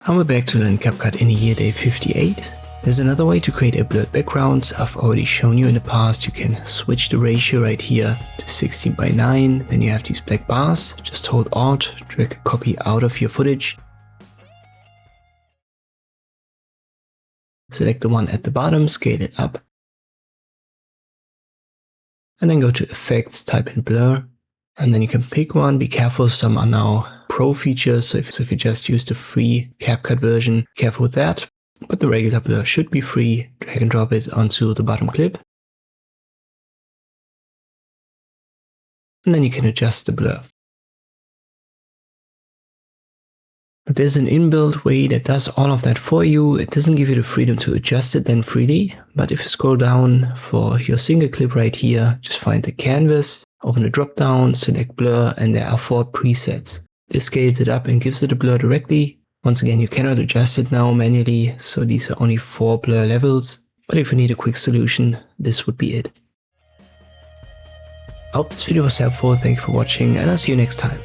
And we're back to learn CapCut in year day 58. There's another way to create a blurred background. I've already shown you in the past. You can switch the ratio right here to 16:9. Then you have these black bars. Just hold Alt, drag a copy out of your footage. Select the one at the bottom, scale it up. And then go to Effects, type in Blur. And then you can pick one. Be careful, some are now Pro features, so if you just use the free CapCut version, careful with that. But the regular blur should be free. Drag and drop it onto the bottom clip. And then you can adjust the blur. But there's an inbuilt way that does all of that for you. It doesn't give you the freedom to adjust it then freely. But if you scroll down for your single clip right here, just find the canvas, open the drop down, select blur, and there are 4 presets. This scales it up and gives it a blur directly. Once again, you cannot adjust it now manually, so these are only 4 blur levels. But if you need a quick solution, this would be it. I hope this video was helpful, thank you for watching, and I'll see you next time.